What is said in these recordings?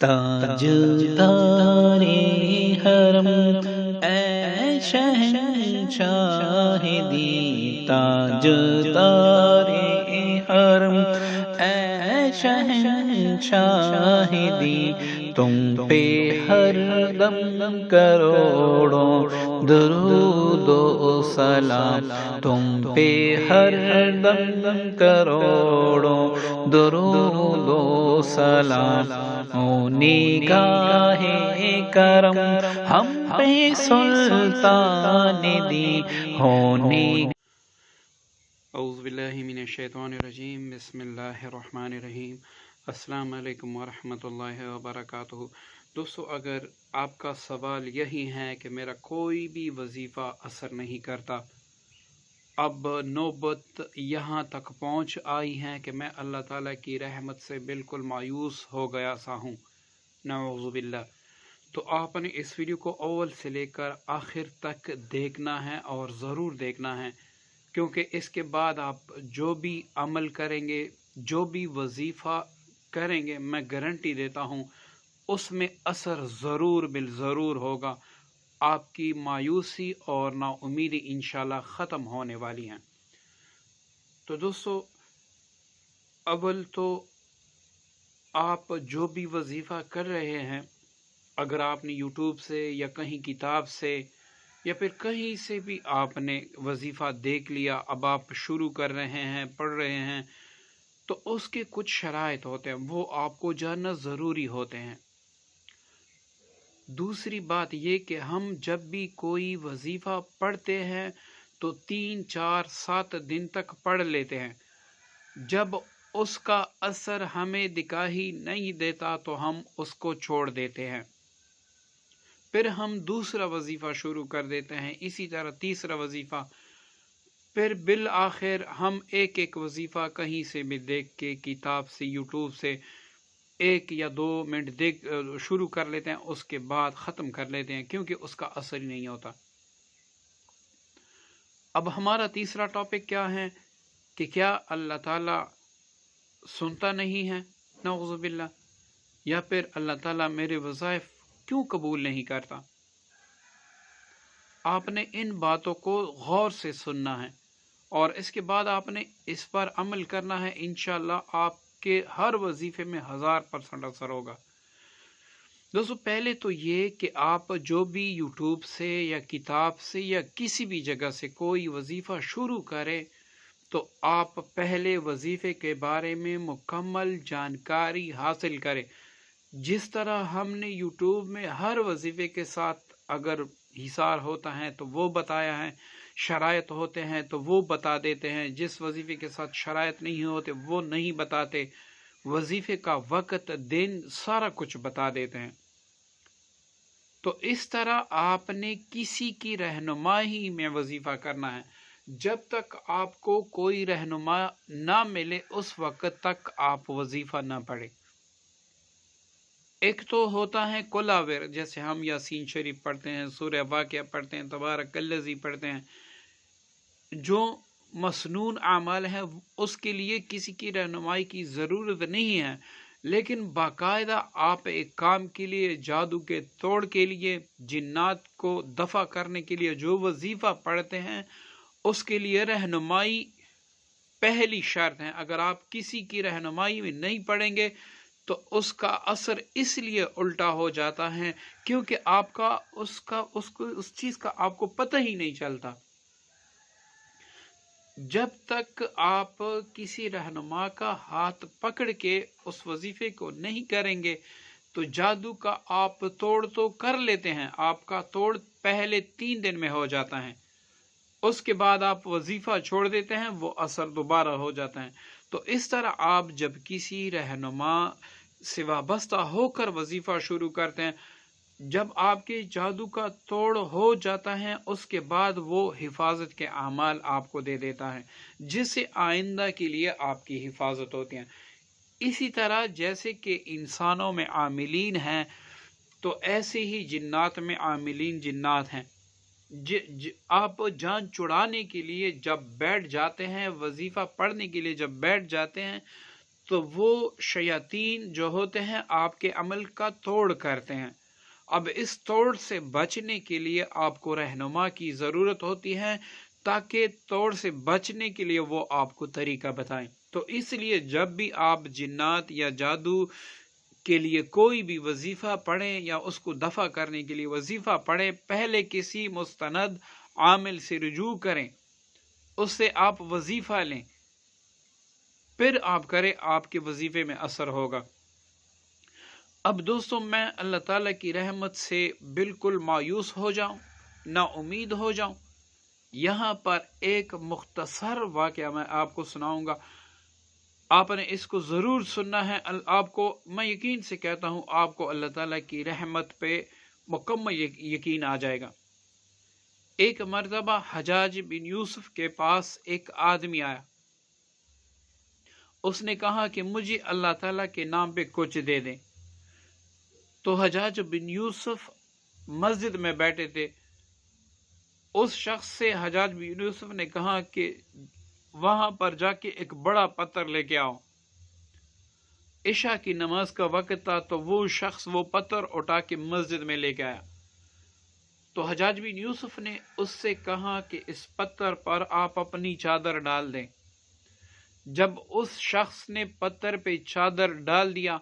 تاج تارے حرم اے شہنشاہ دی، تاج تارے حرم اے شہنشاہ دی، تم پہ ہر دم کروڑوں درود و سلام، تم پہ ہر دم کروڑوں درود و سلام، او نگاہ کرم ہم پہ سلطان دی ہونی۔ اعوذ باللہ من الشیطان الرجیم، بسم اللہ الرحمن الرحیم۔ السلام علیکم ورحمۃ اللہ وبرکاتہ۔ دوستو، اگر آپ کا سوال یہی ہے کہ میرا کوئی بھی وظیفہ اثر نہیں کرتا، اب نوبت یہاں تک پہنچ آئی ہے کہ میں اللہ تعالیٰ کی رحمت سے بالکل مایوس ہو گیا سا ہوں، نعوذ باللہ، تو آپ نے اس ویڈیو کو اول سے لے کر آخر تک دیکھنا ہے اور ضرور دیکھنا ہے، کیونکہ اس کے بعد آپ جو بھی عمل کریں گے، جو بھی وظیفہ کریں گے، میں گارنٹی دیتا ہوں اس میں اثر ضرور بالضرور ہوگا، آپ کی مایوسی اور نا امیدی انشاءاللہ ختم ہونے والی ہیں۔ تو دوستو، اول تو آپ جو بھی وظیفہ کر رہے ہیں، اگر آپ نے یوٹیوب سے یا کہیں کتاب سے یا پھر کہیں سے بھی آپ نے وظیفہ دیکھ لیا، اب آپ شروع کر رہے ہیں، پڑھ رہے ہیں، تو اس کے کچھ شرائط ہوتے ہیں، وہ آپ کو جاننا ضروری ہوتے ہیں۔ دوسری بات یہ کہ ہم جب بھی کوئی وظیفہ پڑھتے ہیں تو 3 4 7 دن تک پڑھ لیتے ہیں، جب اس کا اثر ہمیں دکھائی نہیں دیتا تو ہم اس کو چھوڑ دیتے ہیں، پھر ہم دوسرا وظیفہ شروع کر دیتے ہیں، اسی طرح تیسرا وظیفہ، پھر بالآخر ہم ایک وظیفہ کہیں سے بھی دیکھ کے، کتاب سے، یوٹیوب سے 1 یا 2 منٹ شروع کر لیتے ہیں، اس کے بعد ختم کر لیتے ہیں، کیونکہ اس کا اثر ہی نہیں ہوتا۔ اب ہمارا تیسرا ٹاپک کیا ہے کہ کیا اللہ تعالیٰ سنتا نہیں ہے، نعوذ باللہ، یا پھر اللہ تعالیٰ میرے وظائف کیوں قبول نہیں کرتا؟ آپ نے ان باتوں کو غور سے سننا ہے اور اس کے بعد آپ نے اس پر عمل کرنا ہے، انشاءاللہ آپ کے ہر وظیفے میں 1000% اثر ہوگا۔ دوستو، پہلے تو یہ کہ آپ جو بھی یوٹیوب سے یا کتاب سے یا کسی بھی جگہ سے کوئی وظیفہ شروع کریں تو آپ پہلے وظیفے کے بارے میں مکمل جانکاری حاصل کریں، جس طرح ہم نے یوٹیوب میں ہر وظیفے کے ساتھ اگر حصار ہوتا ہے تو وہ بتایا ہے، شرائط ہوتے ہیں تو وہ بتا دیتے ہیں، جس وظیفے کے ساتھ شرائط نہیں ہوتے وہ نہیں بتاتے، وظیفے کا وقت، دن، سارا کچھ بتا دیتے ہیں۔ تو اس طرح آپ نے کسی کی رہنمائی میں وظیفہ کرنا ہے، جب تک آپ کو کوئی رہنما نہ ملے اس وقت تک آپ وظیفہ نہ پڑھیں۔ ایک تو ہوتا ہے کلاویر، جیسے ہم یاسین شریف پڑھتے ہیں، سورہ واقعہ پڑھتے ہیں، تبارک الذی پڑھتے ہیں، جو مسنون اعمال ہیں اس کے لیے کسی کی رہنمائی کی ضرورت نہیں ہے، لیکن باقاعدہ آپ ایک کام کے لیے، جادو کے توڑ کے لیے، جنات کو دفع کرنے کے لیے جو وظیفہ پڑھتے ہیں اس کے لیے رہنمائی پہلی شرط ہے۔ اگر آپ کسی کی رہنمائی میں نہیں پڑھیں گے تو اس کا اثر اس لیے الٹا ہو جاتا ہے کیونکہ آپ کا اس چیز کا آپ کو پتہ ہی نہیں چلتا۔ جب تک آپ کسی رہنما کا ہاتھ پکڑ کے اس وظیفے کو نہیں کریں گے تو جادو کا آپ توڑ تو کر لیتے ہیں، آپ کا توڑ پہلے 3 دن میں ہو جاتا ہے، اس کے بعد آپ وظیفہ چھوڑ دیتے ہیں، وہ اثر دوبارہ ہو جاتا ہے۔ تو اس طرح آپ جب کسی رہنما سے وابستہ ہو کر وظیفہ شروع کرتے ہیں، جب آپ کے جادو کا توڑ ہو جاتا ہے اس کے بعد وہ حفاظت کے اعمال آپ کو دے دیتا ہے، جس سے آئندہ کے لیے آپ کی حفاظت ہوتی ہے۔ اسی طرح جیسے کہ انسانوں میں عاملین ہیں تو ایسے ہی جنات میں عاملین جنات ہیں۔ آپ جان چھڑانے کے لیے جب بیٹھ جاتے ہیں، وظیفہ پڑھنے کے لیے جب بیٹھ جاتے ہیں تو وہ شیاطین جو ہوتے ہیں آپ کے عمل کا توڑ کرتے ہیں۔ اب اس توڑ سے بچنے کے لیے آپ کو رہنما کی ضرورت ہوتی ہے، تاکہ توڑ سے بچنے کے لیے وہ آپ کو طریقہ بتائیں۔ تو اس لیے جب بھی آپ جنات یا جادو کے لیے کوئی بھی وظیفہ پڑھیں یا اس کو دفع کرنے کے لیے وظیفہ پڑھیں، پہلے کسی مستند عامل سے رجوع کریں، اس سے آپ وظیفہ لیں، پھر آپ کریں، آپ کے وظیفے میں اثر ہوگا۔ اب دوستو، میں اللہ تعالیٰ کی رحمت سے بالکل مایوس ہو جاؤں، نا امید ہو جاؤں، یہاں پر ایک مختصر واقعہ میں آپ کو سناؤں گا۔ آپ نے اس کو ضرور سننا ہے۔ آپ کو میں یقین سے کہتا ہوں، آپ کو اللہ تعالیٰ کی رحمت پہ مکمل یقین آ جائے گا۔ ایک مرتبہ حجاج بن یوسف کے پاس ایک آدمی آیا۔ اس نے کہا کہ مجھے اللہ تعالیٰ کے نام پہ کچھ دے دیں۔ تو حجاج بن یوسف مسجد میں بیٹھے تھے۔ اس شخص سے حجاج بن یوسف نے کہا کہ وہاں پر جا کے ایک بڑا پتھر لے کے آؤ۔ عشاء کی نماز کا وقت تھا، تو وہ شخص وہ پتھر اٹھا کے مسجد میں لے کے آیا۔ تو حجاج بن یوسف نے اس سے کہا کہ اس پتھر پر آپ اپنی چادر ڈال دیں۔ جب اس شخص نے پتھر پہ چادر ڈال دیا،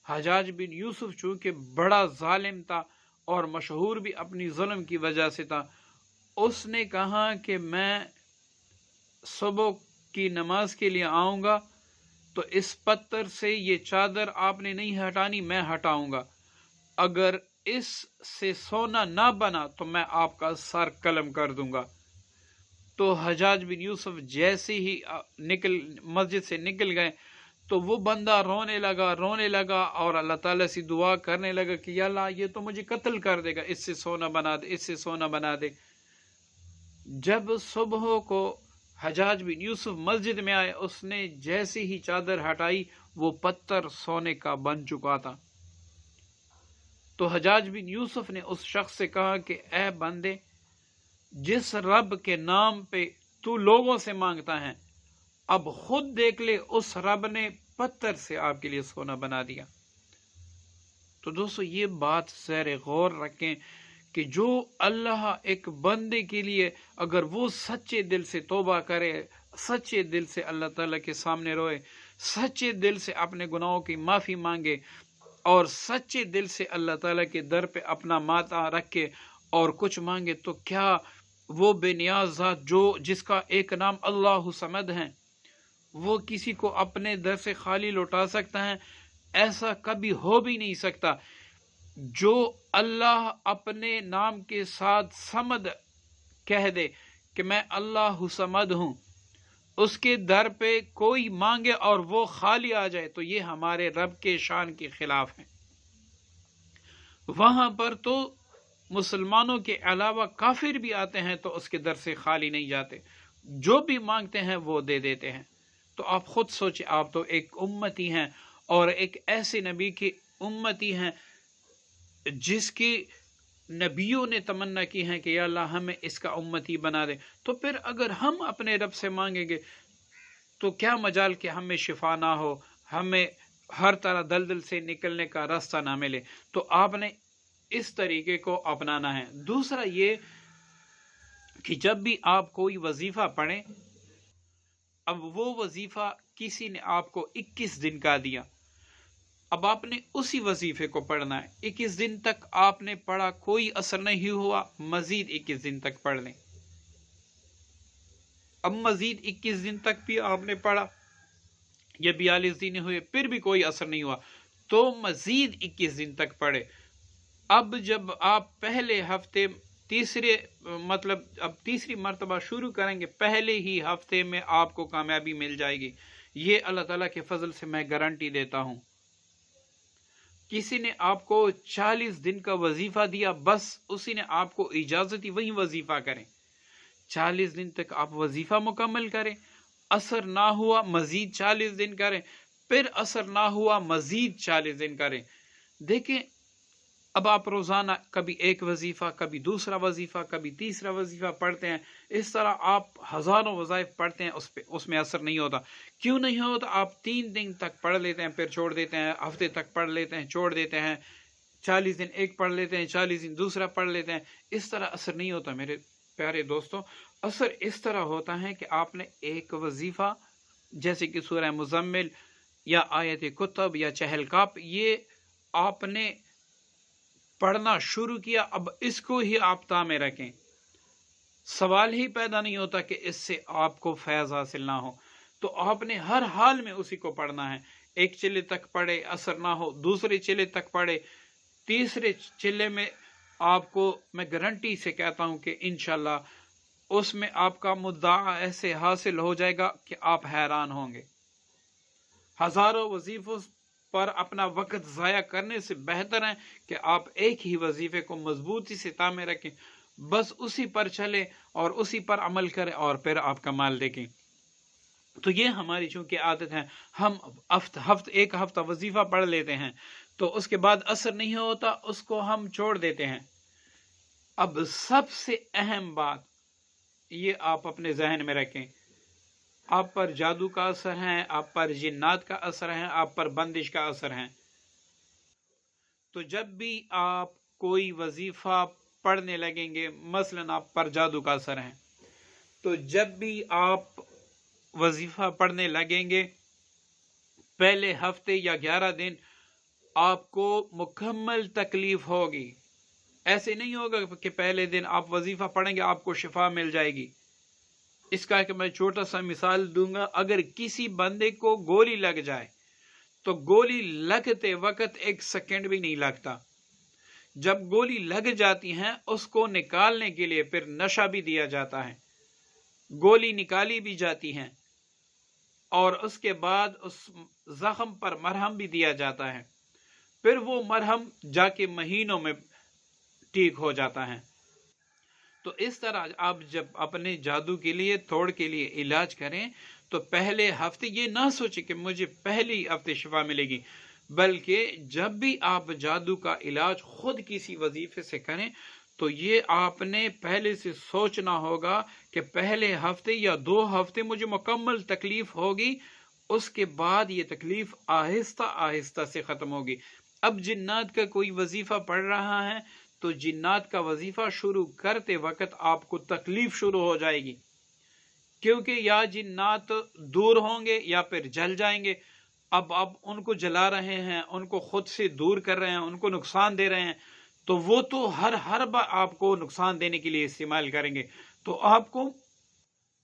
حجاج بن یوسف چونکہ بڑا ظالم تھا اور مشہور بھی اپنی ظلم کی وجہ سے تھا، اس نے کہا کہ میں صبح کی نماز کے لیے آؤں گا، تو اس پتھر سے یہ چادر آپ نے نہیں ہٹانی، میں ہٹاؤں گا۔ اگر اس سے سونا نہ بنا تو میں آپ کا سر قلم کر دوں گا۔ تو حجاج بن یوسف جیسے ہی مسجد سے نکل گئے، تو وہ بندہ رونے لگا اور اللہ تعالیٰ سے دعا کرنے لگا کہ یا اللہ، یہ تو مجھے قتل کر دے گا، اس سے سونا بنا دے، اس سے سونا بنا دے۔ جب صبح کو حجاج بن یوسف مسجد میں آئے، اس نے جیسے ہی چادر ہٹائی، وہ پتھر سونے کا بن چکا تھا۔ تو حجاج بن یوسف نے اس شخص سے کہا کہ اے بندے، جس رب کے نام پہ تو لوگوں سے مانگتا ہے، اب خود دیکھ لے، اس رب نے پتھر سے آپ کے لیے سونا بنا دیا۔ تو دوستو، یہ بات زیر غور رکھیں کہ جو اللہ ایک بندے کے لیے اگر وہ سچے دل سے توبہ کرے، سچے دل سے اللہ تعالیٰ کے سامنے روئے، سچے دل سے اپنے گناہوں کی معافی مانگے اور سچے دل سے اللہ تعالیٰ کے در پہ اپنا ماتھا رکھے اور کچھ مانگے، تو کیا وہ بے نیاز ذات جس کا ایک نام اللہ صمد ہے، وہ کسی کو اپنے در سے خالی لوٹا سکتا ہے؟ ایسا کبھی ہو بھی نہیں سکتا۔ جو اللہ اپنے نام کے ساتھ صمد کہہ دے کہ میں اللہ صمد ہوں، اس کے در پہ کوئی مانگے اور وہ خالی آ جائے، تو یہ ہمارے رب کے شان کے خلاف ہے۔ وہاں پر تو مسلمانوں کے علاوہ کافر بھی آتے ہیں تو اس کے در سے خالی نہیں جاتے، جو بھی مانگتے ہیں وہ دے دیتے ہیں۔ تو آپ خود سوچیں، آپ تو ایک امتی ہیں اور ایک ایسے نبی کی امتی ہیں جس کی نبیوں نے تمنا کی ہے کہ یا اللہ ہمیں اس کا امتی بنا دے۔ تو پھر اگر ہم اپنے رب سے مانگیں گے تو کیا مجال کہ ہمیں شفا نہ ہو، ہمیں ہر طرح دلدل سے نکلنے کا راستہ نہ ملے۔ تو آپ نے اس طریقے کو اپنانا ہے۔ دوسرا یہ کہ جب بھی آپ کوئی وظیفہ پڑھیں، اب وہ وظیفہ کسی نے آپ کو 21 دن کا دیا، اب آپ نے اسی وظیفے کو پڑھنا ہے۔ 21 دن تک آپ نے پڑھا، کوئی اثر نہیں ہوا، مزید 21 دن تک پڑھ لیں۔ اب مزید 21 دن تک بھی آپ نے پڑھا، یا 42 دن ہوئے پھر بھی کوئی اثر نہیں ہوا، تو مزید 21 دن تک پڑھے۔ اب جب آپ پہلے ہفتے اب تیسری مرتبہ شروع کریں گے، پہلے ہی ہفتے میں آپ کو کامیابی مل جائے گی، یہ اللہ تعالیٰ کے فضل سے میں گارنٹی دیتا ہوں۔ کسی نے آپ کو 40 دن کا وظیفہ دیا، بس اسی نے آپ کو اجازت دی وہی وظیفہ کریں۔ 40 دن تک آپ وظیفہ مکمل کریں، اثر نہ ہوا مزید 40 دن کریں، پھر اثر نہ ہوا مزید 40 دن کریں۔ دیکھیں، اب آپ روزانہ کبھی ایک وظیفہ، کبھی دوسرا وظیفہ، کبھی تیسرا وظیفہ پڑھتے ہیں، اس طرح آپ ہزاروں وظائف پڑھتے ہیں، اس میں اثر نہیں ہوتا۔ کیوں نہیں ہوتا؟ آپ 3 دن تک پڑھ لیتے ہیں، پھر چھوڑ دیتے ہیں، ہفتے تک پڑھ لیتے ہیں، چھوڑ دیتے ہیں، 40 دن ایک پڑھ لیتے ہیں، 40 دن دوسرا پڑھ لیتے ہیں، اس طرح اثر نہیں ہوتا میرے پیارے دوستوں۔ اثر اس طرح ہوتا ہے کہ آپ نے ایک وظیفہ جیسے کہ سورہ مزمل یا آیت کتب یا چہل کاپ، یہ آپ نے پڑھنا شروع کیا، اب اس کو ہی آپ تامے رکھیں، سوال ہی پیدا نہیں ہوتا کہ اس سے آپ کو فیض حاصل نہ ہو۔ تو آپ نے ہر حال میں اسی کو پڑھنا ہے، ایک چلے تک پڑھے اثر نہ ہو، دوسرے چلے تک پڑھے، تیسرے چلے میں آپ کو میں گارنٹی سے کہتا ہوں کہ انشاءاللہ اس میں آپ کا مدعا ایسے حاصل ہو جائے گا کہ آپ حیران ہوں گے۔ ہزاروں وظیفوں پر اپنا وقت ضائع کرنے سے بہتر ہے کہ آپ ایک ہی وظیفے کو مضبوطی سے تامے رکھیں، بس اسی پر چلے اور اسی پر عمل کریں اور پھر آپ کمال دیکھیں۔ تو یہ ہماری چونکہ عادت ہے، ہم ایک ہفتہ وظیفہ پڑھ لیتے ہیں تو اس کے بعد اثر نہیں ہوتا، اس کو ہم چھوڑ دیتے ہیں۔ اب سب سے اہم بات یہ آپ اپنے ذہن میں رکھیں، آپ پر جادو کا اثر ہے، آپ پر جنات کا اثر ہے، آپ پر بندش کا اثر ہے۔ تو جب بھی آپ کوئی وظیفہ پڑھنے لگیں گے، مثلاً آپ پر جادو کا اثر ہے، تو جب بھی آپ وظیفہ پڑھنے لگیں گے، پہلے ہفتے یا 11 دن آپ کو مکمل تکلیف ہوگی۔ ایسے نہیں ہوگا کہ پہلے دن آپ وظیفہ پڑھیں گے آپ کو شفا مل جائے گی۔ اس کا کہ میں چھوٹا سا مثال دوں گا، اگر کسی بندے کو گولی لگ جائے تو گولی لگتے وقت 1 سیکنڈ بھی نہیں لگتا، جب گولی لگ جاتی ہے اس کو نکالنے کے لیے پھر نشہ بھی دیا جاتا ہے، گولی نکالی بھی جاتی ہے اور اس کے بعد اس زخم پر مرہم بھی دیا جاتا ہے، پھر وہ مرہم جا کے مہینوں میں ٹھیک ہو جاتا ہے۔ تو اس طرح آپ جب اپنے جادو کے لیے توڑ کے لیے علاج کریں تو پہلے ہفتے یہ نہ سوچیں کہ مجھے پہلی ہفتے شفا ملے گی، بلکہ جب بھی آپ جادو کا علاج خود کسی وظیفے سے کریں تو یہ آپ نے پہلے سے سوچنا ہوگا کہ پہلے ہفتے یا 2 ہفتے مجھے مکمل تکلیف ہوگی، اس کے بعد یہ تکلیف آہستہ آہستہ سے ختم ہوگی۔ اب جنات کا کوئی وظیفہ پڑھ رہا ہے تو جنات کا وظیفہ شروع کرتے وقت آپ کو تکلیف شروع ہو جائے گی، کیونکہ یا جنات دور ہوں گے یا پھر جل جائیں گے۔ اب آپ ان کو جلا رہے ہیں، ان کو خود سے دور کر رہے ہیں، ان کو نقصان دے رہے ہیں، تو وہ تو ہر بار آپ کو نقصان دینے کے لیے استعمال کریں گے، تو آپ کو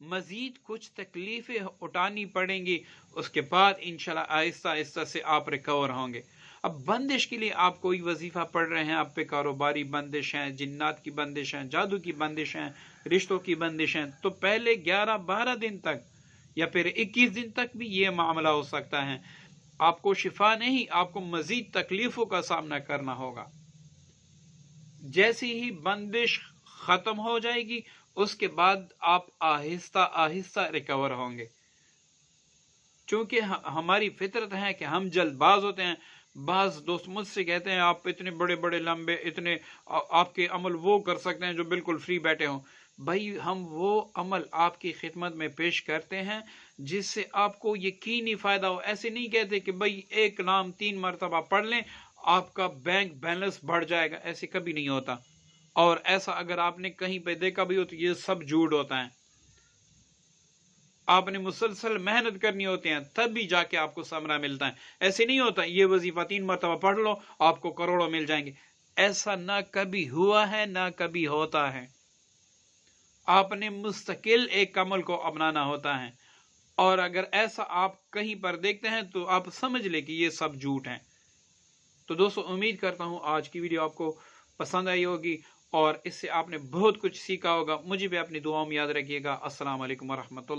مزید کچھ تکلیفیں اٹھانی پڑیں گی، اس کے بعد انشاءاللہ آہستہ آہستہ سے آپ ریکور ہوں گے۔ اب بندش کے لیے آپ کوئی وظیفہ پڑھ رہے ہیں، آپ پہ کاروباری بندش ہیں، جنات کی بندش ہیں، جادو کی بندش ہیں، رشتوں کی بندش ہیں، تو پہلے 11-12 دن تک یا پھر 21 دن تک بھی یہ معاملہ ہو سکتا ہے، آپ کو شفا نہیں، آپ کو مزید تکلیفوں کا سامنا کرنا ہوگا۔ جیسی ہی بندش ختم ہو جائے گی اس کے بعد آپ آہستہ آہستہ ریکور ہوں گے، چونکہ ہماری فطرت ہے کہ ہم جلد باز ہوتے ہیں۔ بعض دوست مجھ سے کہتے ہیں آپ اتنے بڑے بڑے لمبے، اتنے آپ کے عمل وہ کر سکتے ہیں جو بالکل فری بیٹھے ہوں۔ بھائی ہم وہ عمل آپ کی خدمت میں پیش کرتے ہیں جس سے آپ کو یقینی فائدہ ہو، ایسے نہیں کہتے کہ بھائی ایک نام 3 مرتبہ پڑھ لیں آپ کا بینک بیلنس بڑھ جائے گا، ایسے کبھی نہیں ہوتا، اور ایسا اگر آپ نے کہیں پہ دیکھا بھی ہو تو یہ سب جھوٹ ہوتا ہے۔ آپ نے مسلسل محنت کرنی ہوتی ہے تب بھی جا کے آپ کو ثمرہ ملتا ہے، ایسے نہیں ہوتا یہ وظیفہ 3 مرتبہ پڑھ لو آپ کو کروڑوں مل جائیں گے، ایسا نہ کبھی ہوا ہے نہ کبھی ہوتا ہے۔ آپ نے مستقل ایک عمل کو اپنانا ہوتا ہے، اور اگر ایسا آپ کہیں پر دیکھتے ہیں تو آپ سمجھ لیں کہ یہ سب جھوٹ ہیں۔ تو دوستو امید کرتا ہوں آج کی ویڈیو آپ کو پسند آئی ہوگی اور اس سے آپ نے بہت کچھ سیکھا ہوگا۔ مجھے بھی اپنی دعاؤں میں یاد رکھیے گا۔ السلام علیکم ورحمۃ اللہ۔